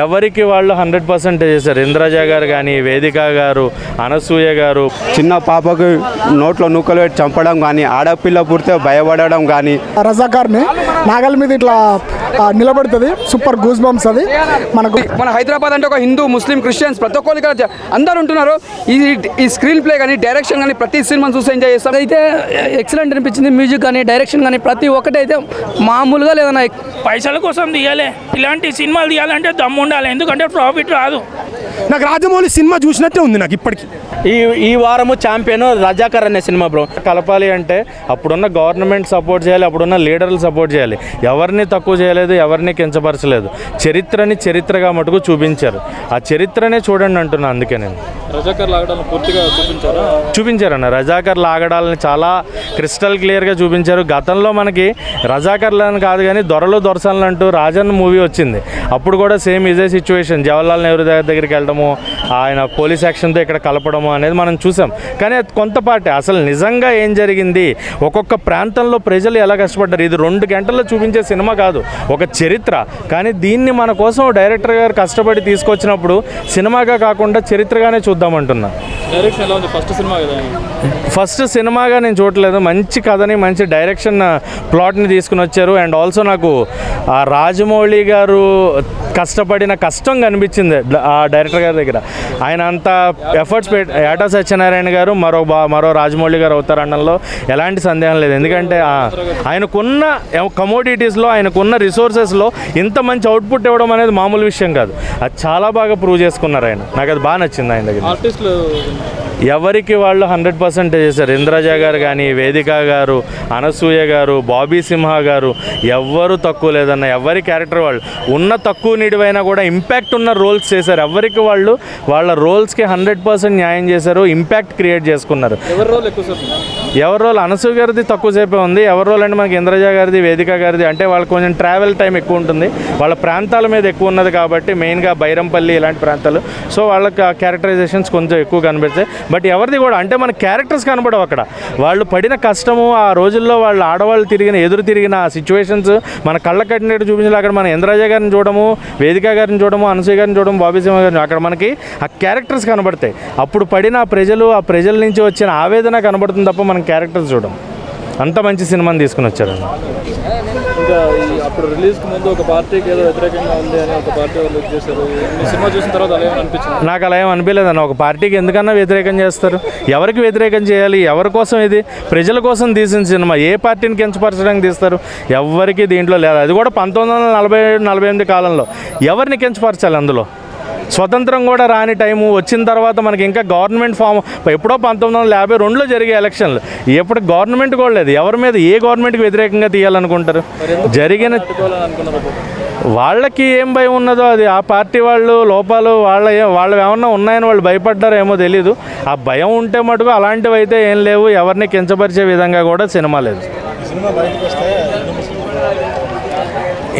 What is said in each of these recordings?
ఎవరికి వాళ్ళు 100% చేశారు. ఇంద్రజ గారు కానీ, వేదిక గారు, అనసూయ గారు. చిన్న పాపకు నోట్లో నూకలు పెట్టి చంపడం కానీ, ఆడపిల్ల పుడితే భయపడడం కానీ. రజాకార్ని నాగల మీద ఇట్లా నిలబడుతుంది. Super goose bumps. అది మన హైదరాబాద్ అంటే ఒక హిందూ, ముస్లిం, క్రిస్టియన్స్ ప్రతి ఒక్కరు ఇక్కడ అందరు ఉంటున్నారు. ఈ స్క్రీన్ ప్లే కానీ, డైరెక్షన్ కానీ ప్రతి సినిమా చూసి ఎంజాయ్ చేస్తాం. అయితే ఎక్సలెంట్ అనిపించింది. మ్యూజిక్ కానీ, డైరెక్షన్ కానీ ప్రతి ఒక్కటి అయితే మామూలుగా లేదన్నా. పైసల కోసం తీయాలి, ఇలాంటి సినిమాలు తీయాలంటే దమ్ము ఉండాలి, ఎందుకంటే ప్రాఫిట్ రాదు. నాకు రాజమౌళి సినిమా చూసినట్టే ఉంది నాకు ఇప్పటికి. ఈ వారము ఛాంపియన్ రజాకర్ అనే సినిమా బ్రో. కలపాలి అంటే అప్పుడున్న గవర్నమెంట్ సపోర్ట్ చేయాలి, అప్పుడున్న లీడర్లు సపోర్ట్ చేయాలి. ఎవరిని తక్కువ చేయలేదు, ఎవరిని కించపరచలేదు. చరిత్రని చరిత్రగా మటుకు చూపించారు. ఆ చరిత్రనే చూడండి అంటున్నా. అందుకే నేను రజాకర్ లాగడాలను పూర్తిగా చూపించారన్న. రజాకర్ లాగడాలని చాలా క్రిస్టల్ క్లియర్గా చూపించారు. గతంలో మనకి రజాకర్లను కాదు కానీ దొరలు దొరసలు అంటూ రాజన్ మూవీ వచ్చింది. అప్పుడు కూడా సేమ్ ఇదే సిచ్యువేషన్. జవహర్లాల్ నెహ్రూ దగ్గరికి వెళ్ళడము, ఆయన పోలీస్ యాక్షన్తో ఇక్కడ కలపడము అనేది మనం చూసాం. కానీ అది కొంతపాటే. అసలు నిజంగా ఏం జరిగింది, ఒక్కొక్క ప్రాంతంలో ప్రజలు ఎలా కష్టపడ్డారు, ఇది 2 గంటల్లో చూపించే సినిమా కాదు, ఒక చరిత్ర. కానీ దీన్ని మన కోసం డైరెక్టర్ గారు కష్టపడి తీసుకొచ్చినప్పుడు సినిమాగా కాకుండా చరిత్రగానే చూద్దామంటున్నా. డైరెక్షన్ ఎలా ఉంది? ఫస్ట్ సినిమాగా నేను చూడలేదు. మంచి కథని, మంచి డైరెక్షన్ ప్లాట్ని తీసుకుని వచ్చారు. అండ్ ఆల్సో నాకు ఆ రాజమౌళి గారు కష్టపడిన కష్టం కనిపించింది ఆ డైరెక్టర్ గారి దగ్గర. ఆయన అంత ఎఫర్ట్స్ ఏటా సత్యనారాయణ గారు మరో రాజమౌళి గారు అవుతారనడంలో ఎలాంటి సందేహం లేదు. ఎందుకంటే ఆయనకున్న కమోడిటీస్లో, ఆయనకున్న రిసోర్సెస్లో ఇంత మంచి అవుట్పుట్ ఇవ్వడం అనేది మామూలు విషయం కాదు. అది చాలా బాగా ప్రూవ్ చేసుకున్నారు ఆయన. నాకు అది బాగా నచ్చింది ఆయన దగ్గర. ఎవరికి వాళ్ళు 100% చేశారు. ఇంద్రజ గారు కానీ, వేదిక గారు, అనసూయ గారు, బాబీ సింహ గారు, ఎవ్వరు తక్కువ లేదన్న. ఎవరి క్యారెక్టర్ వాళ్ళు ఉన్న తక్కువ నిడివైనా కూడా ఇంపాక్ట్ ఉన్న రోల్స్ చేశారు. ఎవరికి వాళ్ళు వాళ్ళ రోల్స్కి 100% న్యాయం చేశారు. ఇంపాక్ట్ క్రియేట్ చేసుకున్నారు. ఎవరి రోల్ అనసూయ గారిది తక్కువ సేపే ఉంది. ఎవరి రోల్ అంటే మనకి ఇంద్రజ గారిది, వేదిక గారిది అంటే వాళ్ళకి కొంచెం ట్రావెల్ టైం ఎక్కువ ఉంటుంది. వాళ్ళ ప్రాంతాల మీద ఎక్కువ ఉన్నది కాబట్టి, మెయిన్గా బైరంపల్లి ఇలాంటి ప్రాంతాలు. సో వాళ్ళకి క్యారెక్టరైజేషన్స్ కొంచెం ఎక్కువ కనిపిస్తాయి. బట్ ఎవరిది కూడా అంటే మన క్యారెక్టర్స్ కనబడవు అక్కడ. వాళ్ళు పడిన కష్టము, ఆ రోజుల్లో వాళ్ళు ఆడవాళ్ళు ఎదురు తిరిగిన ఆ సిచ్యువేషన్స్ మన కళ్ళ కట్టినట్టు చూపించాలి. అక్కడ మన ఇంద్రజ గారిని చూడము, వేదిక గారిని చూడము, అనసూయ గారిని చూడము, బాబీ సింహ గారిని, అక్కడ మనకి ఆ క్యారెక్టర్స్ కనబడతాయి. అప్పుడు పడిన ఆ ప్రజల నుంచి వచ్చిన ఆవేదన కనబడుతుంది తప్ప మనం క్యారెక్టర్స్ చూడము. అంత మంచి సినిమాని తీసుకుని వచ్చారు. ఇంకా అప్పుడు రిలీజ్కి ముందు ఒక పార్టీకి ఏదో వ్యతిరేకంగా ఉంది అని ఒక పార్టీ వాళ్ళు చేశారు. సినిమా చూసిన తర్వాత అలా ఏమైనా అనిపించింది? నాకు అలా ఏం అనిపించలేదన్న. ఒక పార్టీకి ఎందుకన్నా వ్యతిరేకం చేస్తారు? ఎవరికి వ్యతిరేకం చేయాలి? ఎవరి కోసం? ఇది ప్రజల కోసం తీసిన సినిమా. ఏ పార్టీని కించపరచడానికి తీస్తారు? ఎవరికి దీంట్లో లేదు. అది కూడా 1947-48 కాలంలో ఎవరిని కించపరచాలి? అందులో స్వతంత్రం కూడా రాని టైము వచ్చిన తర్వాత మనకి ఇంకా గవర్నమెంట్ ఫామ్ ఎప్పుడో 1952లో జరిగే ఎలక్షన్లు. ఎప్పుడు గవర్నమెంట్ కూడా లేదు. ఎవరి మీద, ఏ గవర్నమెంట్కి వ్యతిరేకంగా తీయాలనుకుంటారు? జరిగిన వాళ్ళకి ఏం భయం ఉన్నదో అది ఆ పార్టీ వాళ్ళు లోపాలు వాళ్ళు ఏమన్నా ఉన్నాయని వాళ్ళు భయపడ్డారో ఏమో తెలీదు. ఆ భయం ఉంటే మటుకు అలాంటివి అయితే ఏం లేవు. ఎవరిని కించపరిచే విధంగా కూడా సినిమా లేదు.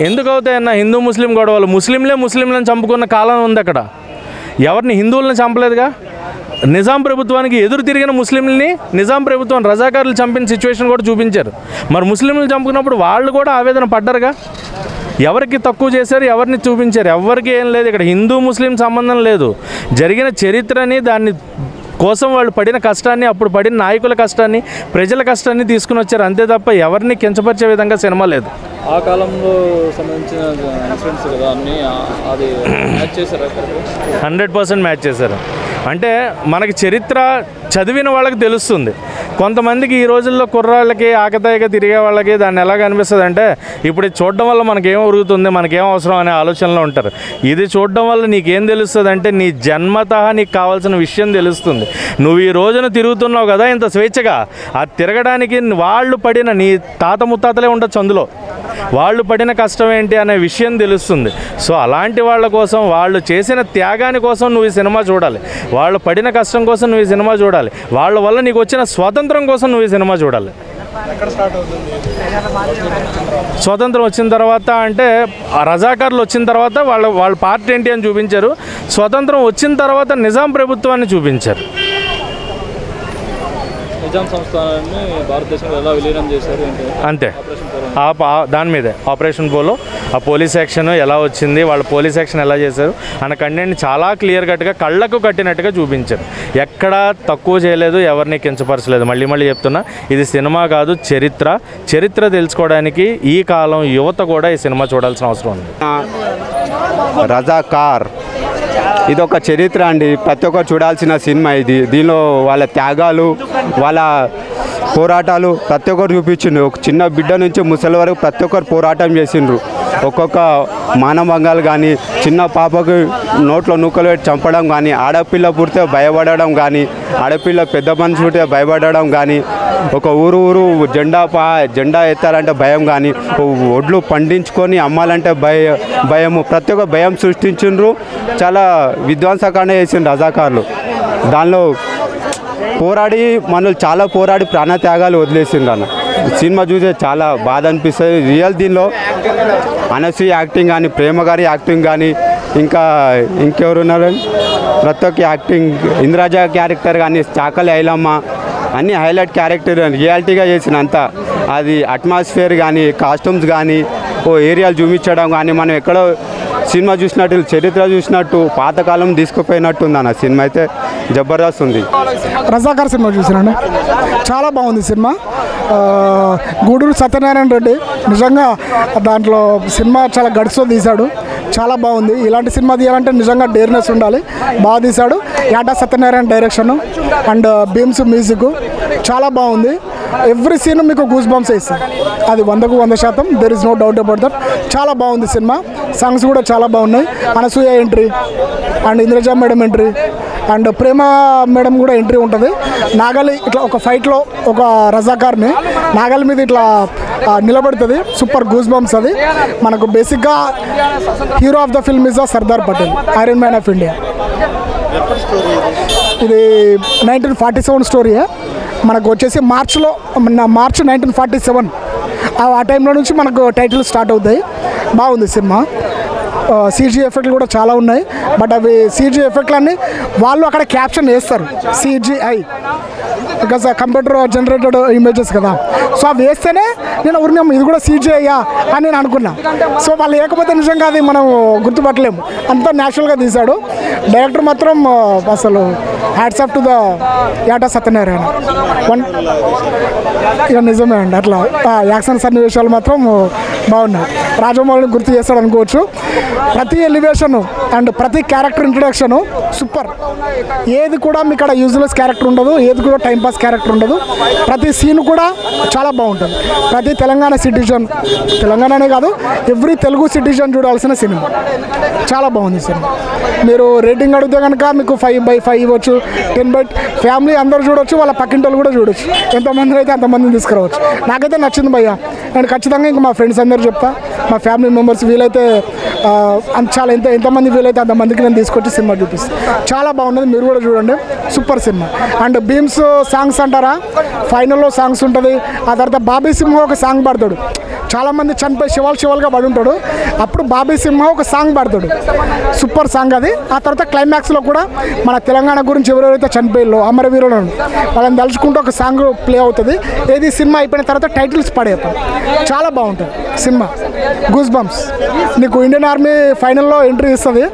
ఎందుకు అవుతాయన్న హిందూ ముస్లిం గొడవలు? ముస్లింలను చంపుకున్న కాలం ఉంది అక్కడ. ఎవరిని హిందువులను చంపలేదుగా. నిజాం ప్రభుత్వానికి ఎదురు తిరిగిన ముస్లింలని నిజాం ప్రభుత్వం రజాకారులు చంపిన సిచ్యువేషన్ కూడా చూపించారు. మరి ముస్లింలు చంపుకున్నప్పుడు వాళ్ళు కూడా ఆవేదన పడ్డారుగా. ఎవరికి తక్కువ చేశారు, ఎవరిని చూపించారు? ఎవరికి ఏం లేదు ఇక్కడ. హిందూ ముస్లిం సంబంధం లేదు. జరిగిన చరిత్రని, దాన్ని కోసం వాళ్ళు పడిన కష్టాన్ని, అప్పుడు పడిన నాయకుల కష్టాన్ని, ప్రజల కష్టాన్ని తీసుకుని వచ్చారు. అంతే తప్ప ఎవరిని కించపరిచే విధంగా సినిమా లేదు. ఆ కాలంలో సంబంధించిన ఇన్సిడెంట్స్ కదా అన్నీ, అది మ్యాచ్ చేశారు. 100% మ్యాచ్ చేశారు. అంటే మనకి చరిత్ర చదివిన వాళ్ళకి తెలుస్తుంది. కొంతమందికి ఈ రోజుల్లో కుర్రాళ్ళకి, ఆకతాయిగా తిరిగే వాళ్ళకి దాన్ని ఎలా కనిపిస్తుంది అంటే, ఇప్పుడు ఇది చూడడం వల్ల మనకేం ఉరుగుతుంది, మనకేం అవసరం అనే ఆలోచనలో ఉంటారు. ఇది చూడడం వల్ల నీకేం తెలుస్తుంది అంటే, నీ జన్మతః నీకు కావాల్సిన విషయం తెలుస్తుంది. నువ్వు ఈ రోజున తిరుగుతున్నావు కదా ఇంత స్వేచ్ఛగా, ఆ తిరగడానికి వాళ్ళు పడిన, నీ తాత ముత్తాతలే ఉండొచ్చు అందులో, వాళ్ళు పడిన కష్టం ఏంటి అనే విషయం తెలుస్తుంది. సో అలాంటి వాళ్ళ కోసం, వాళ్ళు చేసిన త్యాగాని కోసం నువ్వు ఈ సినిమా చూడాలి. వాళ్ళు పడిన కష్టం కోసం నువ్వు ఈ సినిమా చూడాలి. వాళ్ళ వల్ల నీకు వచ్చిన స్వాతంత్రం కోసం నువ్వు ఈ సినిమా చూడాలి. స్వాతంత్రం వచ్చిన తర్వాత అంటే రజాకార్లు వచ్చిన తర్వాత వాళ్ళ పార్టీ ఏంటి అని చూపించారు. స్వాతంత్రం వచ్చిన తర్వాత నిజాం ప్రభుత్వాన్ని చూపించారు. నిజాం సంస్థానాన్ని భారతదేశంలో ఎలా విలీనం చేశారు ఏంటి? అంతే దాని మీదే ఆపరేషన్ పోలో ఆ పోలీస్ యాక్షన్ ఎలా వచ్చింది, వాళ్ళ పోలీస్ యాక్షన్ ఎలా చేశారు అన్న కంటెంట్ని చాలా క్లియర్ కట్గా కళ్ళకు కట్టినట్టుగా చూపించారు. ఎక్కడా తక్కువ చేయలేదు, ఎవరిని కించపరచలేదు. మళ్ళీ చెప్తున్నా, ఇది సినిమా కాదు, చరిత్ర తెలుసుకోవడానికి ఈ కాలం యువత కూడా ఈ సినిమా చూడాల్సిన అవసరం ఉంది. రజాకార్ ఇది ఒక చరిత్ర అండి, ప్రతి ఒక్కరు చూడాల్సిన సినిమా ఇది. దీనిలో వాళ్ళ త్యాగాలు, వాళ్ళ పోరాటాలు ప్రతి ఒక్కరు చూపించిండ్రు. ఒక చిన్న బిడ్డ నుంచి ముసలి వరకు ప్రతి ఒక్కరు పోరాటం చేసిండ్రు. ఒక్కొక్క మానభంగాలు కానీ, చిన్న పాపకు నోట్లో నూకలు పెట్టి చంపడం కానీ, ఆడపిల్ల పుడితే భయపడడం కానీ, ఆడపిల్ల పెద్ద మనిషి పుడితే భయపడడం కానీ, ఒక ఊరు జెండా ఎత్తాలంటే భయం కానీ, ఒడ్లు పండించుకొని అమ్మాలంటే భయము, ప్రతి ఒక్క భయం సృష్టించిండ్రు. చాలా విధ్వంసకాండ చేసిండ్రు రజాకార్లు. దానిలో మనల్ని చాలా పోరాడి ప్రాణత్యాగాలు వదిలేసిండ్రు అన్న. సినిమా చూసే చాలా బాధ అనిపిస్తుంది. రియల్ దీనిలో అనసూయ యాక్టింగ్ కానీ, ప్రేమ గారి యాక్టింగ్ కానీ, ఇంకెవరు ఉన్నారని ప్రతి ఒక్క యాక్టింగ్, ఇంద్రాజా క్యారెక్టర్ కానీ, చాకలి ఐలమ్మ అన్ని హైలైట్ క్యారెక్టర్ రియాలిటీగా చేసిన అంతా. అది అట్మాస్ఫియర్ కానీ, కాస్ట్యూమ్స్ కానీ, ఏరియాలు చూపించడం కానీ, మనం ఎక్కడో సినిమా చూసినట్టు, చరిత్ర చూసినట్టు, పాతకాలం తీసుకుపోయినట్టు ఉంది అన్న. సినిమా అయితే జబర్దస్త్ ఉంది. రజాకార్ సినిమా చూసానండి, చాలా బాగుంది సినిమా. గూడూరు సత్యనారాయణ రెడ్డి నిజంగా దాంట్లో సినిమా చాలా గడితో తీశాడు, చాలా బాగుంది. ఇలాంటి సినిమా తీయాలంటే నిజంగా డేర్నెస్ ఉండాలి. బాగా తీశాడు. Yata Satyanarayana direction and Bheems music చాలా బాగుంది. ఎవ్రీ సీన్ మీకు గూస్ బంప్స్ ఇస్తుంది. అది 100కు 100%. There is no doubt about that. చాలా బాగుంది సినిమా. సాంగ్స్ కూడా చాలా బాగున్నాయి. Anasuya entry and Indraja madam entry and Prema madam కూడా ఎంట్రీ ఉంటుంది. నాగలి ఇట్లా ఒక ఫైట్లో ఒక రజాకార్ని నాగలి మీద ఇట్లా నిలబడుతుంది. Super goose bumps. అది మనకు బేసిక్గా hero of the film is Sardar Patel, iron man of India. ఇది 1947 స్టోరీయే. మనకు వచ్చేసి మార్చ్ 1947 ఆ టైంలో నుంచి మనకు టైటిల్ స్టార్ట్ అవుతాయి. బాగుంది సినిమా. సీజీ ఎఫెక్ట్లు కూడా చాలా ఉన్నాయి. బట్ అవి సీజీ ఎఫెక్ట్లన్నీ వాళ్ళు అక్కడ క్యాప్షన్ వేస్తారు, CGI, because computer generated images కదా. సో అవి వేస్తేనే నేను ఊరినాము ఇది కూడా CGI అని నేను అనుకున్నా. సో వాళ్ళు లేకపోతే నిజంగా అది మనం గుర్తుపట్టలేము. అంతా న్యాచురల్గా తీశాడు. డైరెక్టర్ మాత్రం అసలు hats off to the యాటా Satyanarayana. ఇక నిజమే అండి, అట్లా యాక్షన్ సన్నివేశాలు మాత్రం బాగున్నాయి. రాజమౌళిని గుర్తు చేస్తాడు అనుకోవచ్చు. ప్రతి ఎలివేషన్ అండ్ ప్రతి క్యారెక్టర్ ఇంట్రడక్షన్ సూపర్. ఏది కూడా మీకు అక్కడ యూజ్లెస్ క్యారెక్టర్ ఉండదు, ఏది కూడా టైంపాస్ క్యారెక్టర్ ఉండదు. ప్రతి సీన్ కూడా చాలా బాగుంటుంది. ప్రతి తెలంగాణ సిటిజన్, తెలంగాణనే కాదు ఎవ్రీ తెలుగు సిటిజన్ చూడాల్సిన సినిమా. చాలా బాగుంది సినిమా. మీరు రేటింగ్ అడిగితే కనుక మీకు 5/5 ఇవ్వచ్చు, 10/10. ఫ్యామిలీ అందరూ చూడవచ్చు, వాళ్ళ పక్కింటోళ్ళు కూడా చూడొచ్చు. ఎంతమంది అయితే అంతమందిని తీసుకురావచ్చు. నాకైతే నచ్చింది భయ్య. నేను ఖచ్చితంగా ఇంకా మా ఫ్రెండ్స్ అందరూ చెప్తా, మా ఫ్యామిలీ మెంబర్స్ వీలైతే చాలా ఎంతమంది వీలైతే అంతమందికి నేను తీసుకొచ్చి సినిమా చూపిస్తాను. చాలా బాగున్నది, మీరు కూడా చూడండి. Super cinema. And Bheems songs అంటారా, ఫైనల్లో సాంగ్స్ ఉంటుంది. ఆ తర్వాత బాబీ సింహ ఒక సాంగ్ పాడతాడు. చాలామంది చనిపోయి శివాలుగా పడి ఉంటాడు. అప్పుడు బాబీ సింహ ఒక సాంగ్ పాడతాడు. సూపర్ సాంగ్ అది. ఆ తర్వాత క్లైమాక్స్లో కూడా మన తెలంగాణ గురించి ఎవరెవరైతే చనిపోయారో అమరవీరులు వాళ్ళని తలుచుకుంటూ ఒక సాంగ్ ప్లే అవుతుంది. ఏది సినిమా అయిపోయిన తర్వాత టైటిల్స్ పడేస్తాం. చాలా బాగుంటుంది సినిమా. Goose bumps. నీకు ఇండియన్ ఆర్మీ ఫైనల్లో ఎంట్రీ ఇస్తుంది,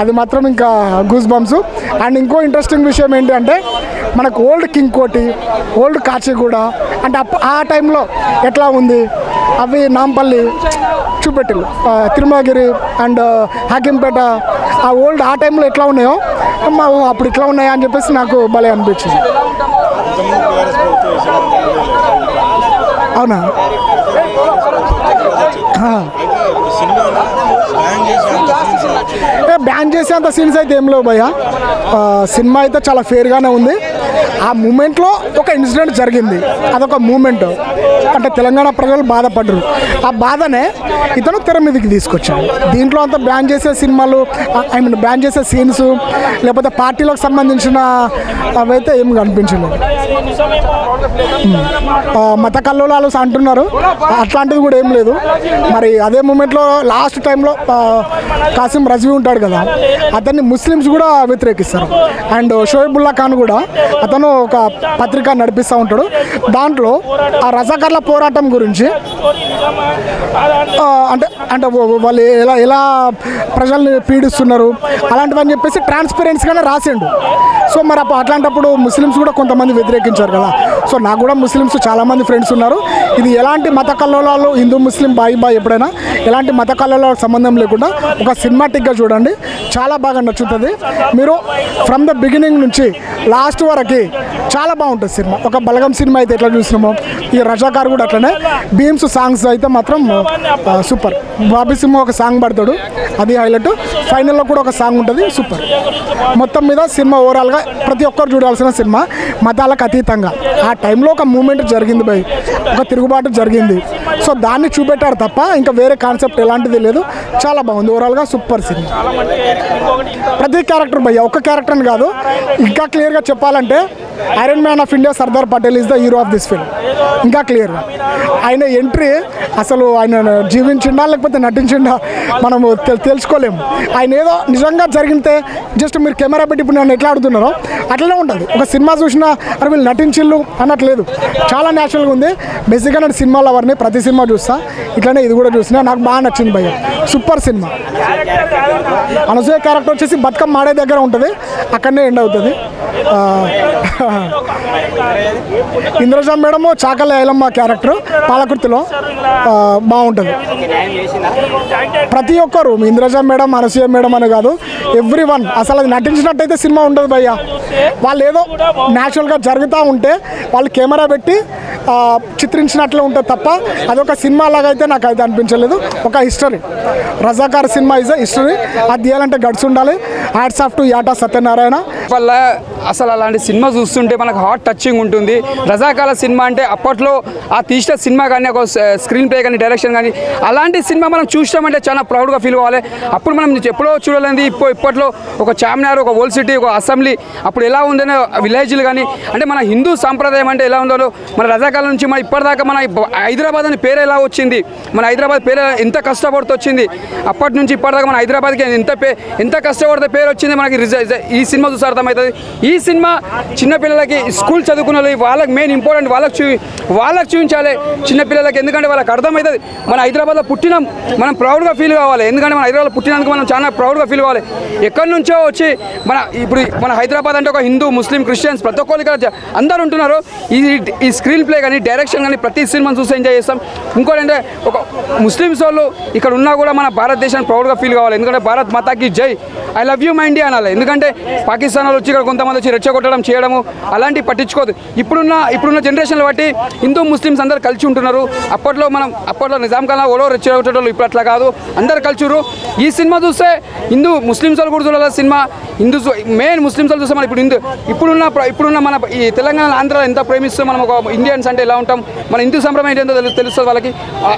అది మాత్రం ఇంకా గూస్ బంప్స్. అండ్ ఇంకో ఇంట్రెస్టింగ్ విషయం ఏంటి అంటే మనకు ఓల్డ్ కింగ్ కోటి, ఓల్డ్ కాచిగూడ అంటే ఆ టైంలో ఎట్లా ఉంది అవి నాంపల్లి చూపెట్టిల్లు, తిరుమలగిరి అండ్ హాకింపేట ఆ ఓల్డ్ ఆ టైంలో ఎట్లా ఉన్నాయో అప్పుడు ఇట్లా ఉన్నాయా అని చెప్పేసి నాకు భలే అనిపించింది. అవునా? బ్యాన్ చేసేంత సీన్స్ అయితే ఏం లేవు భయ్య. సినిమా అయితే చాలా ఫేర్గానే ఉంది. ఆ మూమెంట్లో ఒక ఇన్సిడెంట్ జరిగింది, అదొక మూమెంట్. అంటే తెలంగాణ ప్రజలు బాధపడ్డరు. ఆ బాధనే ఇతను తెర మీదకి తీసుకొచ్చాడు. దీంట్లో అంతా బ్యాన్ చేసే సినిమాలు, బ్యాన్ చేసే సీన్స్ లేకపోతే పార్టీలకు సంబంధించిన అవైతే ఏం కనిపించలేదు. మత కల్లోలాలు అంటున్నారు, అట్లాంటిది కూడా ఏం లేదు. మరి అదే మూమెంట్లో లాస్ట్ టైంలో కాసిం రజ్వీ ఉంటాడు కదా, అతన్ని ముస్లిమ్స్ కూడా వ్యతిరేకిస్తారు. అండ్ షోయబుల్లా ఖాన్ కూడా అతను ఒక పత్రిక నడిపిస్తూ ఉంటాడు. దాంట్లో ఆ రజాకార్ల పోరాటం గురించి అంటే అంటే వాళ్ళు ఎలా ప్రజల్ని పీడిస్తున్నారు అలాంటివని చెప్పేసి ట్రాన్స్పరెన్సీగానే రాసిండు. సో మరి అట్లాంటప్పుడు ముస్లిమ్స్ కూడా కొంతమంది వ్యతిరేకించారు కదా. సో నాకు కూడా ముస్లిమ్స్ చాలామంది ఫ్రెండ్స్ ఉన్నారు. ఇది ఎలాంటి మత కల్లోలాలు, హిందూ ముస్లిం బాయ్ ఎప్పుడైనా ఎలాంటి మత కల్లోలాలకు సంబంధం లేకుండా ఒక సినిమాటిక్గా చూడండి, చాలా బాగా నచ్చుతుంది. మీరు ఫ్రమ్ ద బిగినింగ్ నుంచి లాస్ట్ వరకు చాలా బాగుంటుంది సినిమా. ఒక బలగం సినిమా అయితే ఎట్లా చూసినామో ఈ రజాకార్ కూడా అట్లనే. భీమ్స్ సాంగ్స్ అయితే మాత్రం సూపర్. బాబీ సింహ ఒక సాంగ్ పడతాడు, అది హైలైట్. ఫైనల్లో కూడా ఒక సాంగ్ ఉంటుంది, సూపర్. మొత్తం మీద సినిమా ఓవరాల్గా ప్రతి ఒక్కరు చూడాల్సిన సినిమా, మతాలకు అతీతంగా. ఆ టైంలో ఒక మూమెంట్ జరిగింది భయ్, ఒక తిరుగుబాటు జరిగింది. సో దాన్ని చూపెట్టాడు తప్ప ఇంకా వేరే కాన్సెప్ట్ ఎలాంటిది లేదు. చాలా బాగుంది ఓవరాల్గా, సూపర్ సినిమా. ప్రతి క్యారెక్టర్ భయ్య, ఒక్క క్యారెక్టర్ అని కాదు. ఇంకా క్లియర్గా చెప్పాలంటే iron man of India Sardar Patel is the hero of this film. ఇంకా క్లియర్గా ఆయన ఎంట్రీ, అసలు ఆయన జీవించిండా లేకపోతే నటించిండా మనము తెలుసుకోలేము. ఆయన ఏదో నిజంగా జరిగితే జస్ట్ మీరు కెమెరా పెట్టి ఇప్పుడు నన్ను ఎట్లా ఆడుతున్నారో అట్లనే ఉంటుంది. ఒక సినిమా చూసినా అరే వీళ్ళు నటించిళ్ళు అన్నట్లేదు, చాలా న్యాచురల్గా ఉంది. బేసిక్గా నేను సినిమాల వారిని ప్రతి సినిమా చూస్తా, ఇట్లానే ఇది కూడా చూసినా. నాకు బాగా నచ్చింది భయ్య, సూపర్ సినిమా. అనసూయ క్యారెక్టర్ వచ్చేసి బతుకమ్మ ఆడే దగ్గర ఉంటుంది, అక్కడనే ఎండ్ అవుతుంది. ఇంద్రజా మేడము చాకల ఐలమ్మ క్యారెక్టర్ పాలకుర్తిలో బాగుంటుంది. ప్రతి ఒక్కరు ఇంద్రజా మేడం, అనసూయ మేడం అని కాదు, ఎవ్రీ వన్ అసలు అది నటించినట్టయితే సినిమా ఉండదు భయ్య. వాళ్ళు ఏదో న్యాచురల్గా జరుగుతూ ఉంటే వాళ్ళు కెమెరా పెట్టి చిత్రించినట్లే ఉంటుంది తప్ప అదొక సినిమా లాగా అయితే నాకు అయితే అనిపించలేదు. ఒక history, Razakar cinema is a history. అది తీయాలంటే గడ్స్ ఉండాలి. Hats off to యాటా Satyanarayana. వల్ల అసలు అలాంటి సినిమా చూస్తుంటే మనకు హార్ట్ టచింగ్ ఉంటుంది. రజాకాల సినిమా అంటే అప్పట్లో ఆ తీసిన సినిమా కానీ, ఒక స్క్రీన్ ప్లే కానీ, డైరెక్షన్ కానీ, అలాంటి సినిమా మనం చూసామంటే చాలా ప్రౌడ్గా ఫీల్ కావాలి. అప్పుడు మనం ఎప్పుడో చూడలేదు. ఇప్పట్లో ఒక చార్మినార్, ఒక ఓల్డ్ సిటీ, ఒక అసెంబ్లీ అప్పుడు ఎలా ఉందనే విలేజ్లు కానీ, అంటే మన హిందూ సాంప్రదాయం అంటే ఎలా ఉందో, మన రజాకాల నుంచి మన ఇప్పటిదాకా మన హైదరాబాద్ అని పేరు ఎలా వచ్చింది, మన హైదరాబాద్ పేరు ఎంత కష్టపడుతూ వచ్చింది, అప్పటి నుంచి ఇప్పటిదాకా మన హైదరాబాద్కి ఎంత కష్టపడితే పేరు వచ్చింది మనకి ఈ సినిమా చూసి అర్థమవుతుంది. ఈ సినిమా చిన్నపిల్లలకి, స్కూల్ చదువుకున్న వాళ్ళకి మెయిన్ ఇంపార్టెంట్, వాళ్ళకి చూపించాలి చిన్నపిల్లలకి. ఎందుకంటే వాళ్ళకి అర్థమవుతుంది మన హైదరాబాద్లో పుట్టినాం, మనం ప్రౌడ్గా ఫీల్ కావాలి. ఎందుకంటే మన హైదరాబాద్లో పుట్టినందుకు మనం చాలా ప్రౌడ్గా ఫీల్ కావాలి. ఎక్కడి నుంచో వచ్చి మన హైదరాబాద్ అంటే ఒక హిందూ, ముస్లిం, క్రిస్టియన్స్ ప్రతి ఒక్కరు ఇక్కడ అందరు ఉంటున్నారు. ఈ స్క్రీన్ ప్లే కానీ, డైరెక్షన్ కానీ ప్రతి సినిమాని చూసి ఎంజాయ్ చేస్తాం. ఇంకోటి అంటే ఒక ముస్లిమ్స్ వాళ్ళు ఇక్కడ ఉన్నా కూడా మన భారతదేశాన్ని ప్రౌడ్గా ఫీల్ కావాలి. ఎందుకంటే భారత్ మాతాకి జై, I love you my India అనాలి. ఎందుకంటే పాకిస్తాన్ వాళ్ళు వచ్చి ఇక్కడ కొంతమంది వచ్చి రెచ్చగొట్టడం చేయడము అలాంటివి పట్టించుకోదు. ఇప్పుడున్న జనరేషన్లు బట్టి హిందూ ముస్లిమ్స్ అందరు కలిసి ఉంటున్నారు. అప్పట్లో నిజాం కాలం ఓడో రెచ్చగొట్టేటోళ్ళు, ఇప్పుడు అట్లా కాదు, అందరు కలిసిరు. ఈ సినిమా చూస్తే హిందూ ముస్లిమ్స్ వాళ్ళు కూడా చూడాలి సినిమా. హిందూస్ మెయిన్ ముస్లిమ్స్ వాళ్ళు చూస్తే మనం ఇప్పుడున్న మన ఈ తెలంగాణ, ఆంధ్రాలో ఎంత ప్రేమిస్తాం మనం, ఒక ఇండియన్స్ అంటే ఎలా ఉంటాం, మన హిందూ సంప్రదాయం ఏంటో తెలుస్తుంది వాళ్ళకి.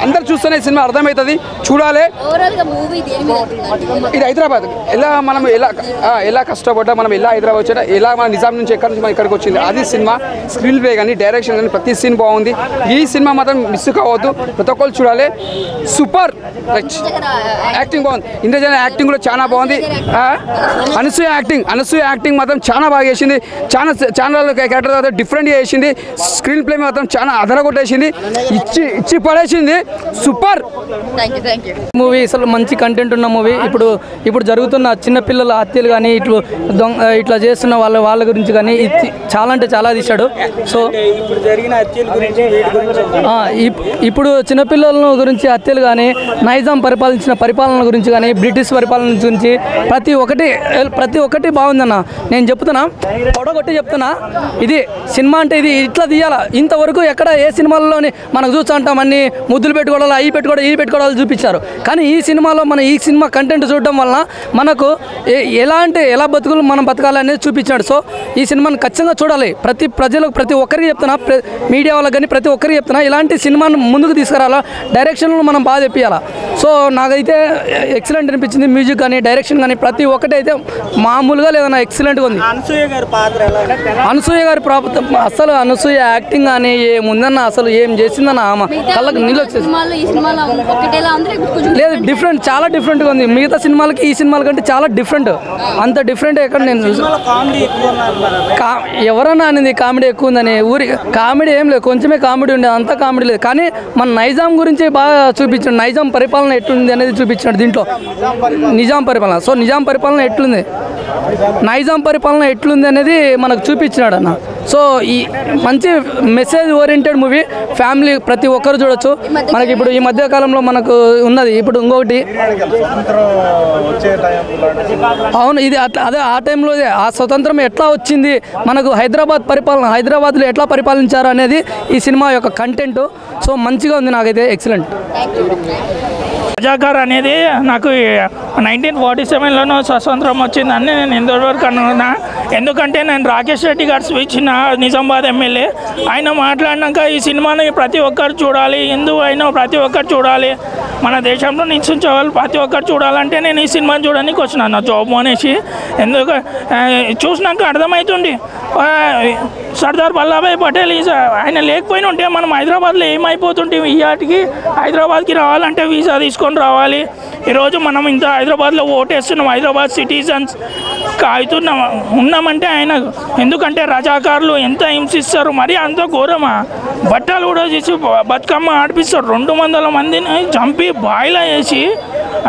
అందరు చూస్తేనే సినిమా అర్థమవుతుంది, చూడాలి. ఇది హైదరాబాద్ ఎలా కష్టపడ్డా, మనం ఎలా హైదరాబాద్ వచ్చా, ఎలా మన నిజాం నుంచి ఎక్కడి నుంచి మనం ఇక్కడికి వచ్చింది, అది సినిమా. స్క్రీన్ ప్లే కానీ, డైరెక్షన్ కానీ ప్రతి సీన్ బాగుంది. ఈ సినిమా మాత్రం మిస్ కావద్దు, ప్రతి ఒక్కరు చూడాలి. సూపర్ యాక్టింగ్ బాగుంది. ఇంద్రజన యాక్టింగ్ కూడా చాలా బాగుంది. అనసూయ యాక్టింగ్ మాత్రం చాలా బాగా చేసింది. చాలా క్యారెక్టర్ డిఫరెంట్గా చేసింది. స్క్రీన్ ప్లే మాత్రం చాలా అదరగొట్టేసింది, ఇచ్చి పడేసింది. Super movie. అసలు మంచి కంటెంట్ ఉన్న మూవీ. ఇప్పుడు జరుగుతున్న చిన్నపిల్లల హత్యలు కానీ, ఇట్లా చేస్తున్న వాళ్ళ గురించి కానీ చాలా అంటే చాలా తీశాడు. సో ఇప్పుడు చిన్నపిల్లల గురించి హత్యలు కానీ, నైజాం పరిపాలించిన పరిపాలన గురించి కానీ, బ్రిటిష్ పరిపాలన గురించి ప్రతి ఒక్కటి బాగుందన్న. నేను చెప్తున్నా ఇది సినిమా అంటే ఇది ఇట్లా తీయాలా. ఇంతవరకు ఎక్కడ ఏ సినిమాల్లోని మనకు చూస్తుంటాం అన్ని ముద్దులు పెట్టుకోవడాలు, అవి పెట్టుకోవడాలు, ఇవి పెట్టుకోవడాలు చూపించారు. కానీ ఈ సినిమాలో ఈ సినిమా కంటెంట్ చూడడం వలన మనకు ఎలా బతుకులు మనం బతకాలనేది చూపించాడు. సో ఈ సినిమాని ఖచ్చితంగా చూడాలి. ప్రతి ఒక్కరికి చెప్తున్నా, మీడియా వాళ్ళకి కానీ ప్రతి ఒక్కరికి చెప్తున్నా, ఇలాంటి సినిమాను ముందుకు తీసుకురాలా. డైరెక్షన్లు మనం బాగా తెప్పియాలా. సో నాకైతే ఎక్సలెంట్ అనిపించింది. మ్యూజిక్ కానీ, డైరెక్షన్ కానీ ప్రతి ఒక్కటి అయితే మామూలుగా లేదన్న, ఎక్సలెంట్గా ఉంది. అనసూయ గారి అసలు అనసూయ యాక్టింగ్ అని ఏముందన్న, అసలు ఏం చేసిందన్న, ఆమె కళ్ళకి నీళ్ళు వచ్చేసి లేదు, డిఫరెంట్, చాలా డిఫరెంట్గా ఉంది. మిగతా సినిమాలకి ఈ సినిమాల కంటే చాలా డిఫరెంట్. అంత డిఫరెంట్ ఎక్కడ నేను ఎవరన్నా అనేది కామెడీ ఎక్కువ ఉందని. కామెడీ ఏం లేదు, కొంచెమే కామెడీ ఉండేది, అంత కామెడీ లేదు. కానీ మన నైజాం గురించి బాగా చూపించాడు, నైజాం పరిపాలన ఎట్లుంది అనేది చూపించాడు దీంట్లో. నిజాం పరిపాలన, సో నిజాం పరిపాలన ఎట్లుంది, నైజాం పరిపాలన ఎట్లుంది అనేది మనకు చూపించినాడు అన్న. సో ఈ మంచి మెసేజ్ ఓరియంటెడ్ మూవీ, ఫ్యామిలీ ప్రతి ఒక్కరు చూడొచ్చు. మనకి ఇప్పుడు ఈ మధ్య కాలంలో మనకు ఉన్నది ఇప్పుడు ఇంకొకటి, అవును ఇది అదే ఆ టైంలో ఆ స్వతంత్రం ఎట్లా వచ్చింది, మనకు హైదరాబాద్లో ఎట్లా పరిపాలించారు అనేది ఈ సినిమా యొక్క కంటెంట్. సో మంచిగా ఉంది, నాకైతే ఎక్సలెంట్. రజాకార్ అనేది నాకు 1947లోనూ స్వతంత్రం వచ్చిందని నేను ఎంతవరకు అనుకున్నా. ఎందుకంటే నేను రాకేష్ రెడ్డి గారు స్పీచ్ నిజామాబాద్ ఎమ్మెల్యే, ఆయన మాట్లాడినాక ఈ సినిమాని ప్రతి ఒక్కరు చూడాలి, హిందూ అయినా ప్రతి ఒక్కరు చూడాలి, మన దేశంలో నిశ్చించే వాళ్ళు ప్రతి ఒక్కరు చూడాలంటే నేను ఈ సినిమాని చూడడానికి వచ్చినాను జాబ్ అనేసి. ఎందుకు చూసినాక అర్థమవుతుంది సర్దార్ వల్లభాయ్ పటేల్ ఆయన లేకపోయినా ఉంటే మనం హైదరాబాద్లో ఏమైపోతుంటే ఇయాటికి హైదరాబాద్కి రావాలంటే వీసా తీసుకొని రావాలి. ఈరోజు మనం ఇంత హైదరాబాద్లో ఓటేస్తున్నాం, హైదరాబాద్ సిటిజన్స్ ఉన్నామంటే ఆయన, ఎందుకంటే రజాకారులు ఎంత హింసిస్తారు, మరీ అంత ఘోరమా. బట్టలు కూడా చేసి బతుకమ్మ ఆడిపిస్తారు, 200 మందిని చంపి బాయిలా వేసి,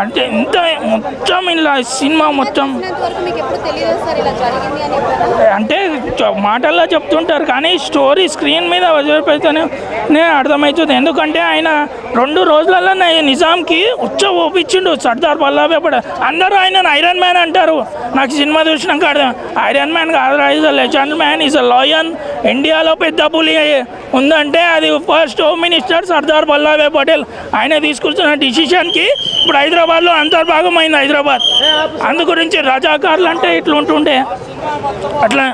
అంటే ఇంత మొత్తం ఇలా సినిమా మొత్తం అంటే మాటల్లో చెప్తుంటారు కానీ స్టోరీ స్క్రీన్ మీద వదిలిపెడితేనే అర్థమవుతుంది. ఎందుకంటే ఆయన 2 రోజులలో నిజాంకి ఓపించిండు సర్దార్ వల్లభాయ్ పటేల్. అందరూ ఆయన ఐరన్ మ్యాన్ అంటారు, నాకు సినిమా చూసినాక అర్థం ఐరన్ మ్యాన్ కాదు, is a legend man, is a lion. ఇండియాలో పెద్ద పులి ఉందంటే అది first home minister Sardar Vallabhbhai Patel. ఆయన తీసుకుంటున్న డిసిషన్కి ఇప్పుడు హైదరాబాద్లో అంతర్భాగమైంది హైదరాబాద్. అందు గురించి రజాకార్లు అంటే ఇట్లా ఉంటుండే. అట్లా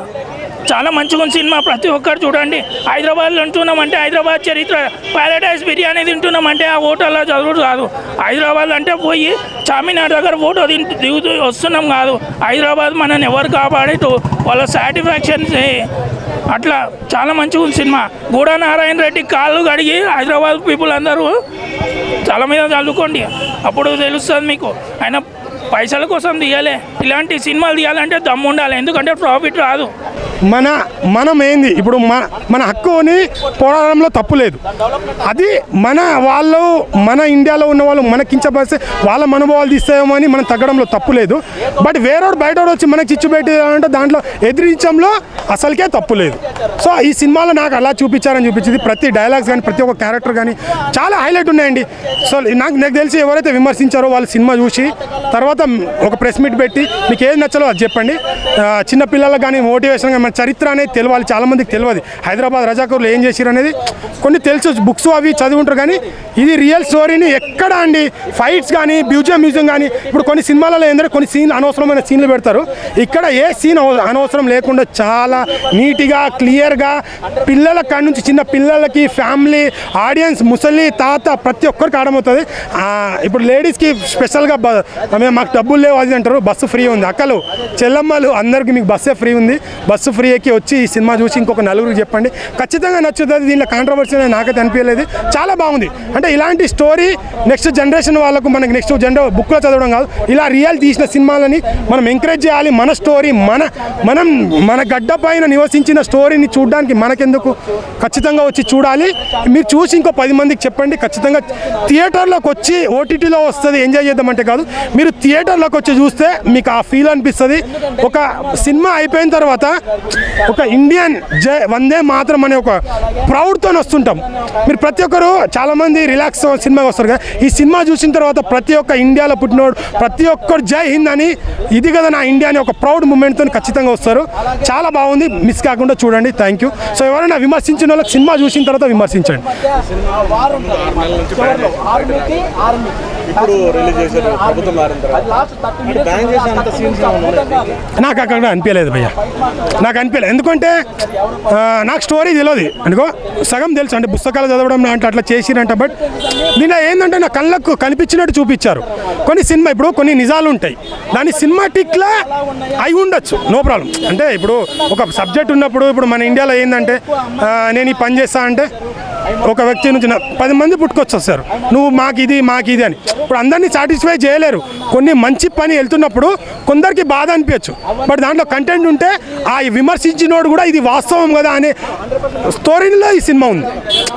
చాలా మంచిగా ఉంది సినిమా, ప్రతి ఒక్కరు చూడండి. హైదరాబాద్లో ఉంటున్నామంటే హైదరాబాద్ చరిత్ర, ప్యారడైజ్ బిర్యానీ తింటున్నామంటే ఆ హోటల్లో చదువుడు కాదు. హైదరాబాద్ అంటే పోయి చార్మినార్ దగ్గర ఫోటో దిగుతూ వస్తున్నాం కాదు. హైదరాబాద్ మనని ఎవరు కాపాడేటు వాళ్ళ సాటిస్ఫాక్షన్స్. అట్లా చాలా మంచిగా ఉంది సినిమా. గూడా నారాయణ రెడ్డి కాళ్ళు కడిగి హైదరాబాద్ పీపుల్ అందరూ చాలా మీద చదువుకోండి, అప్పుడు తెలుస్తుంది మీకు. ఆయన పైసల కోసం తీయాలి, ఇలాంటి సినిమాలు తీయాలంటే దమ్ము ఉండాలి, ఎందుకంటే ప్రాఫిట్ రాదు. మనం ఏంది ఇప్పుడు మన హక్కుని పోరాడంలో తప్పు లేదు. అది మన ఇండియాలో ఉన్న వాళ్ళు మన కించపరిస్తే వాళ్ళ మనోభావాలు తీస్తాయేమో అని మనం తగ్గడంలో తప్పు లేదు. బట్ వేరేవాడు బయట వచ్చి మనకి చిచ్చు పెట్టాలంటే దాంట్లో ఎదిరించడంలో అసలుకే తప్పు లేదు. సో ఈ సినిమాలో నాకు అలా చూపించింది. ప్రతి డైలాగ్స్ కానీ ప్రతి ఒక్క క్యారెక్టర్ కానీ చాలా హైలైట్ ఉన్నాయండి. సో నాకు తెలిసి ఎవరైతే విమర్శించారో వాళ్ళు సినిమా చూసి తర్వాత ఒక ప్రెస్ మీట్ పెట్టి మీకు ఏది నచ్చాలో అది చెప్పండి. చిన్నపిల్లలకు కానీ మోటివేషన్ కానీ మన చరిత్ర అనేది తెలియాలి, చాలామందికి తెలియదు. హైదరాబాద్ రజాకర్లు ఏం చేశారు అనేది కొన్ని తెలుసు, బుక్స్ అవి చదివి ఉంటారు. కానీ ఇది రియల్ స్టోరీని ఎక్కడ అండి ఫైట్స్ కానీ మ్యూజియం కానీ ఇప్పుడు కొన్ని సినిమాలలో ఏంటంటే కొన్ని అనవసరమైన సీన్లు పెడతారు. ఇక్కడ ఏ సీన్ అనవసరం లేకుండా చాలా నీట్గా క్లియర్గా పిల్లల కాడి నుంచి చిన్న పిల్లలకి ఫ్యామిలీ ఆడియన్స్ ముసలి తాత ప్రతి ఒక్కరికి ఆడమవుతుంది. ఇప్పుడు లేడీస్కి స్పెషల్గా మాకు డబ్బులు లేవు అది అంటారు, బస్సు ఫ్రీ ఉంది. అక్కలు చెల్లమ్మలు అందరికీ మీకు బస్సే ఫ్రీ ఉంది. బస్సు ఫ్రీ ఎక్కి వచ్చి ఈ సినిమా చూసి ఇంకొక నలుగురికి చెప్పండి, ఖచ్చితంగా నచ్చుతుంది. దీనిలో కాంట్రవర్సీ అనేది నాకైతే అనిపించలేదు, చాలా బాగుంది. అంటే ఇలాంటి స్టోరీ నెక్స్ట్ జనరేషన్ వాళ్ళకు మనకి నెక్స్ట్ బుక్లో చదవడం కాదు, ఇలా రియల్ తీసిన సినిమాలని మనం ఎంకరేజ్ చేయాలి. మన స్టోరీ మన గడ్డ పైన నివసించిన స్టోరీని చూడడానికి మనకెందుకు, ఖచ్చితంగా వచ్చి చూడాలి. మీరు చూసి ఇంకో 10 మందికి చెప్పండి. ఖచ్చితంగా థియేటర్లోకి వచ్చి ఓటీటీలో వస్తుంది ఎంజాయ్ చేద్దామంటే కాదు, మీరు థియేటర్లోకి వచ్చి చూస్తే మీకు ఆ ఫీల్ అనిపిస్తుంది. ఒక సినిమా అయిపోయిన తర్వాత ఒక ఇండియన్ వందే మాత్రం అనే ఒక ప్రౌడ్తో వస్తుంటాం. మీరు ప్రతి ఒక్కరు చాలామంది రిలాక్స్ సినిమాకి వస్తారు కదా, ఈ సినిమా చూసిన తర్వాత ప్రతి ఒక్క ఇండియాలో పుట్టినోడు ప్రతి ఒక్కరు జై హింద్ అని, ఇది కదా నా ఇండియా అని ఒక ప్రౌడ్ మూమెంట్తో ఖచ్చితంగా వస్తారు. చాలా బాగుంది, మిస్ కాకుండా చూడండి. Thank you. సో ఎవరైనా విమర్శించిన వాళ్ళకి సినిమా చూసిన తర్వాత విమర్శించండి. ఇప్పుడు రిలీజ్ చేశారు ప్రభుత్వం మారిన తర్వాత బ్యాన్ చేసేంత సీన్స్ నాకు అక్కడ అనిపించలేదు భయ్య, నాకు అనిపించలేదు. ఎందుకంటే నాకు స్టోరీ తెలియదు అనుకో, సగం తెలుసు అంటే పుస్తకాలు చదవడం అంటే అట్లా చేసిరంట. బట్ దీనిలో ఏంటంటే నా కళ్ళకు కనిపించినట్టు చూపించారు. కొన్ని సినిమా ఇప్పుడు కొన్ని నిజాలు ఉంటాయి, దాని సినిమాటిక్లా అయి ఉండొచ్చు, నో ప్రాబ్లం. అంటే ఇప్పుడు ఒక సబ్జెక్ట్ ఉన్నప్పుడు ఇప్పుడు మన ఇండియాలో ఏంటంటే నేను ఈ పని చేస్తా అంటే ఒక వ్యక్తి నుంచి 10 మంది పుట్టుకొచ్చేస్తారు, నువ్వు మాకు ఇది అని. ఇప్పుడు అందరినీ సాటిస్ఫై చేయలేరు. కొన్ని మంచి పని వెళ్తున్నప్పుడు కొందరికి బాధ అనిపించచ్చు, బట్ దాంట్లో కంటెంట్ ఉంటే ఆ విమర్శించినోడు కూడా ఇది వాస్తవం కదా అనే స్టోరీలో ఈ సినిమా ఉంది.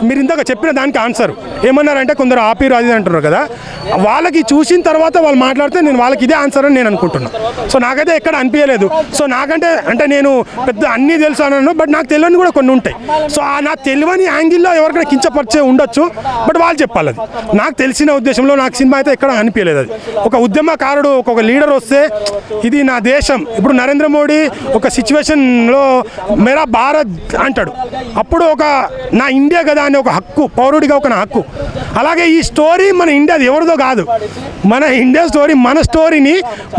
మీరు ఇందాక చెప్పిన దానికి ఆన్సర్ ఏమన్నారంటే కొందరు ఆపిరు అది అంటున్నారు కదా, వాళ్ళకి చూసిన తర్వాత వాళ్ళు మాట్లాడితే నేను వాళ్ళకి ఇదే ఆన్సర్ అని నేను అనుకుంటున్నాను. సో నాకైతే ఎక్కడ అనిపించలేదు. సో నాకంటే అంటే నేను పెద్ద అన్నీ తెలుసు అన్నాను, బట్ నాకు తెలియని కూడా కొన్ని ఉంటాయి. సో ఆ నాకు తెలియని యాంగిల్లో ఎవరికైనా కించపరిచే ఉండొచ్చు, బట్ వాళ్ళు చెప్పాలి. అది నాకు తెలిసిన ఉద్దేశంలో నాకు సినిమా అయితే ఎక్కడ అనిపించలేదు. అది ఒక ఉద్యమకారుడు ఒక లీడర్ వస్తే ఇది నా దేశం, ఇప్పుడు నరేంద్ర మోడీ ఒక సిచ్యువేషన్లో మేరా భారత్ అంటాడు, అప్పుడు ఒక నా ఇండియా కదా అని ఒక హక్కు, పౌరుడిగా ఒక నా హక్కు. అలాగే ఈ స్టోరీ మన ఇండియాది, ఎవరిదో కాదు, మన ఇండియా స్టోరీ. మన స్టోరీని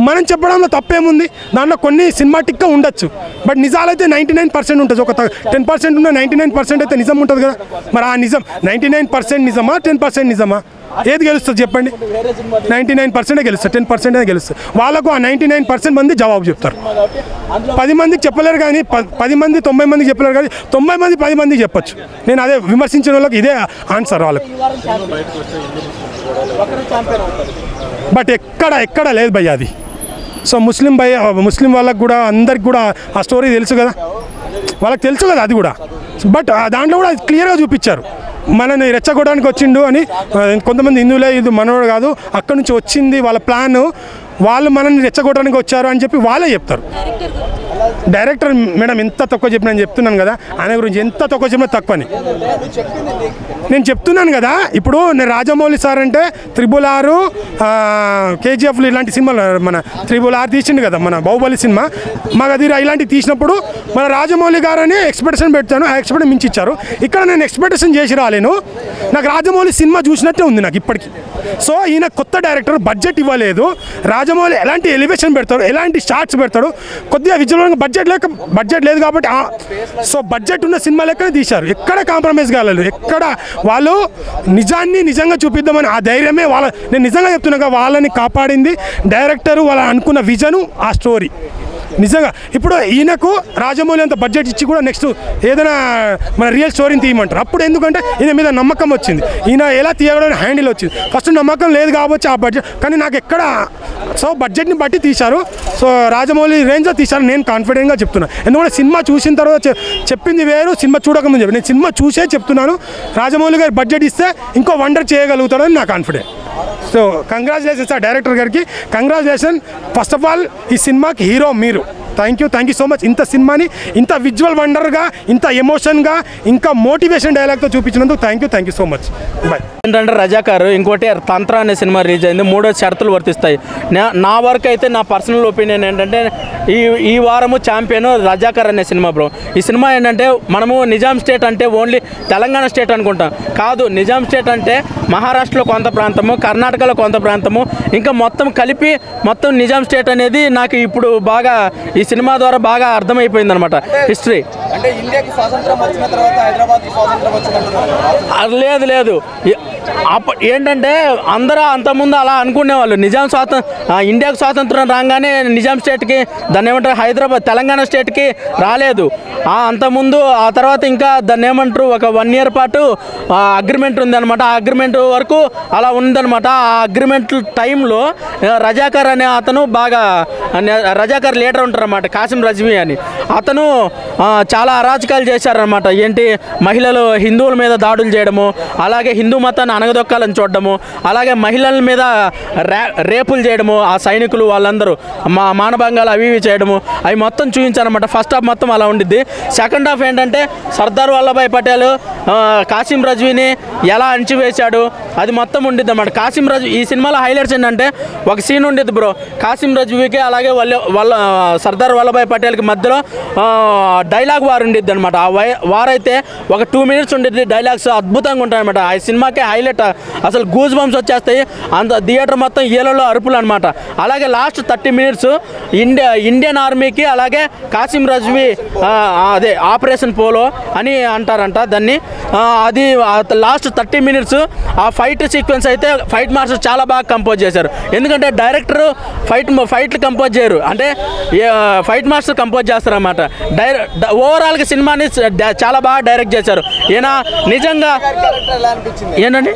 మనం చెప్పడంలో తప్పేముంది, దాంట్లో కొన్ని సినిమాటిక్గా ఉండొచ్చు, బట్ నిజాలైతే 99% ఉంటుంది. ఒక 10% ఉన్న 99% అయితే నిజం ఉంటుంది కదా. మరి ఆ నిజం 99% నిజమా 10% నిజమా, ఏది గెలుస్తుంది చెప్పండి? 99% గెలుస్తుంది, 10% గెలుస్తుంది. వాళ్ళకు ఆ 99% మంది జవాబు చెప్తారు. 10 మందికి చెప్పలేరు కానీ 10 మంది 90 మందికి చెప్పలేరు కానీ 90 మంది 10 మందికి చెప్పచ్చు. నేను అదే విమర్శించిన వాళ్ళకి ఇదే ఆన్సర్ వాళ్ళకు. బట్ ఎక్కడ లేదు భయ్య అది. సో ముస్లిం వాళ్ళకు కూడా అందరికి కూడా ఆ స్టోరీ తెలుసు కదా, వాళ్ళకి తెలుసు కదా అది కూడా. బట్ దాంట్లో కూడా క్లియర్గా చూపించారు, మనని రెచ్చగొట్టడానికి వచ్చిండు అని. కొంతమంది హిందువులే, ఇది మనోడు కాదు, అక్కడి నుంచి వచ్చింది వాళ్ళ ప్లాన్, వాళ్ళు మనల్ని రెచ్చగొట్టడానికి వచ్చారు అని చెప్పి వాళ్ళే చెప్తారు. డైరెక్టర్ మేడం ఎంత తక్కువ చెప్పినా నేను చెప్తున్నాను కదా, ఆయన గురించి ఎంత తక్కువ చెప్పినా తక్కువని నేను చెప్తున్నాను కదా. ఇప్పుడు నేను రాజమౌళి సార్ అంటే 666, KGF ఇలాంటి సినిమాలు, మన 666 తీసిండు కదా మన బాహుబలి సినిమా, మగధీర ఇలాంటివి తీసినప్పుడు మన రాజమౌళి గారు అని ఎక్స్పెక్టేషన్ పెట్టాను, ఆ ఎక్స్పెక్టేషన్ మించి ఇచ్చారు. ఇక్కడ నేను ఎక్స్పెక్టేషన్ చేసి రాలేను, నాకు రాజమౌళి సినిమా చూసినట్టే ఉంది నాకు ఇప్పటికీ. సో ఈయన కొత్త డైరెక్టర్, బడ్జెట్ ఇవ్వలేదు. రాజమౌళి ఎలాంటి ఎలివేషన్ పెడతాడు, ఎలాంటి షార్ట్స్ పెడతాడు, కొద్దిగా విజువల్గా బడ్జెట్ లేదు కాబట్టి సో బడ్జెట్ ఉన్న సినిమా లెక్కనే తీశారు. ఎక్కడ కాంప్రమైజ్ కాలేదు, ఎక్కడ వాళ్ళు నిజంగా చూపిద్దామని ఆ ధైర్యమే నేను నిజంగా చెప్తున్నా, వాళ్ళని కాపాడింది డైరెక్టరు, వాళ్ళ అనుకున్న విజను, ఆ స్టోరీ. నిజంగా ఇప్పుడు ఈయనకు రాజమౌళి అంత బడ్జెట్ ఇచ్చి కూడా నెక్స్ట్ ఏదైనా మన రియల్ స్టోరీని తీయమంటారు. అప్పుడు ఎందుకంటే ఈయన మీద నమ్మకం వచ్చింది, ఈయన ఎలా తీయడానికి హ్యాండిల్ వచ్చింది. ఫస్ట్ నమ్మకం లేదు కాబట్టి ఆ బడ్జెట్, కానీ నాకు ఎక్కడ సో బడ్జెట్ని బట్టి తీశారు. సో రాజమౌళి రేంజ్లో తీశారు, నేను కాన్ఫిడెంట్గా చెప్తున్నాను. ఎందుకంటే సినిమా చూసిన తర్వాత చెప్పింది వేరు, సినిమా చూడకముందు చెప్పి నేను సినిమా చూసే చెప్తున్నాను. రాజమౌళి గారు బడ్జెట్ ఇస్తే ఇంకో వండర్ చేయగలుగుతాడని నా కాన్ఫిడెంట్. సో కంగ్రాచులేషన్స్ ఆ డైరెక్టర్ గారికి, కంగ్రాచులేషన్. ఫస్ట్ ఆఫ్ ఆల్ ఈ సినిమాకి హీరో మీరు. Thank you so much. ఇంత సినిమాని ఇంత విజువల్ వండర్గా, ఇంత ఎమోషన్గా, ఇంకా మోటివేషన్ డైలాగ్తో చూపించినందుకు thank you so much. Boy. ఏంటంటే రజాకార్, ఇంకోటి తంత్ర అనే సినిమా రిలీజ్ అయింది. 3 షరతులు వర్తిస్తాయి. నా వరకు అయితే నా పర్సనల్ ఒపీనియన్ ఏంటంటే ఈ వారము ఛాంపియన్ రజాకార్ అనే సినిమా బ్రో. ఈ సినిమా ఏంటంటే మనము నిజాం స్టేట్ అంటే ఓన్లీ తెలంగాణ స్టేట్ అనుకుంటాం, కాదు. నిజాం స్టేట్ అంటే మహారాష్ట్రలో కొంత ప్రాంతము, కర్ణాటకలో కొంత ప్రాంతము, ఇంకా మొత్తం కలిపి మొత్తం నిజాం స్టేట్ అనేది నాకు ఇప్పుడు బాగా ఈ సినిమా ద్వారా బాగా అర్థమైపోయింది అనమాట హిస్టరీ. అంటే ఇండియాకి స్వాతంత్రం వచ్చిన తర్వాత హైదరాబాద్కి స్వాతంత్రం వచ్చిన లేదు ఏంటంటే అందరూ అంతకుముందు అలా అనుకునేవాళ్ళు. ఇండియాకు స్వాతంత్రం రాగానే నిజాం స్టేట్కి దాన్ని ఏమంటారు హైదరాబాద్ తెలంగాణ స్టేట్కి రాలేదు. అంతకుముందు ఆ తర్వాత ఇంకా దాన్ని ఏమంటారు ఒక 1 year పాటు అగ్రిమెంట్ ఉందన్నమాట. ఆ అగ్రిమెంట్ వరకు అలా ఉందన్నమాట. ఆ అగ్రిమెంట్ టైంలో రజాకార్ అనే అతను బాగా రజాకార్ లీడర్ ఉంటారన్నమాట, కాసిం రజ్వీ అని. అతను చాలా అరాచకాలు చేశారనమాట. ఏంటి మహిళలు హిందువుల మీద దాడులు చేయడము, అలాగే హిందూ మతాన్ని అనగదొక్కాలని చూడడము, అలాగే మహిళల మీద రేపులు చేయడము, ఆ సైనికులు వాళ్ళందరూ మానభంగాలు అవి చేయడము, అవి మొత్తం చూపించారనమాట. ఫస్ట్ హాఫ్ మొత్తం అలా ఉండిద్ది. సెకండ్ హాఫ్ ఏంటంటే సర్దార్ వల్లభాయ్ పటేల్ కాసిం రజ్వీని ఎలా అణిచివేశాడు అది మొత్తం ఉండిద్ది అన్నమాట. కాసిం రజ్వీ ఈ సినిమాలో హైలైట్స్ ఏంటంటే ఒక సీన్ ఉండిద్ది బ్రో, కాసిం రజ్వీకి అలాగే సర్దార్ వల్లభాయ్ పటేల్కి మధ్యలో డైలాగ్ వార్ ఉండిద్ది అనమాట. ఆ వార్ అయితే ఒక 2 minutes ఉండిద్ది. డైలాగ్స్ అద్భుతంగా ఉంటాయి అనమాట. ఆ సినిమాకే హైలైట్ హైలైట్, అసలు గూజ్ బంప్స్ వచ్చేస్తాయి, అంత థియేటర్ మొత్తం ఏలలో అరుపులు అనమాట. అలాగే లాస్ట్ 30 minutes ఇండియన్ ఆర్మీకి అలాగే కాసిం రజ్వీ అదే ఆపరేషన్ పోలో అని అంటారంట దాన్ని, అది లాస్ట్ 30 minutes ఆ ఫైట్ సీక్వెన్స్ అయితే ఫైట్ మాస్టర్ చాలా బాగా కంపోజ్ చేశారు. ఎందుకంటే డైరెక్టర్ ఫైట్లు కంపోజ్ చేయరు, అంటే ఫైట్ మాస్టర్ కంపోజ్ చేస్తారన్నమాట. ఓవరాల్గా సినిమాని చాలా బాగా డైరెక్ట్ చేశారు. ఈయన నిజంగా ఏంటండి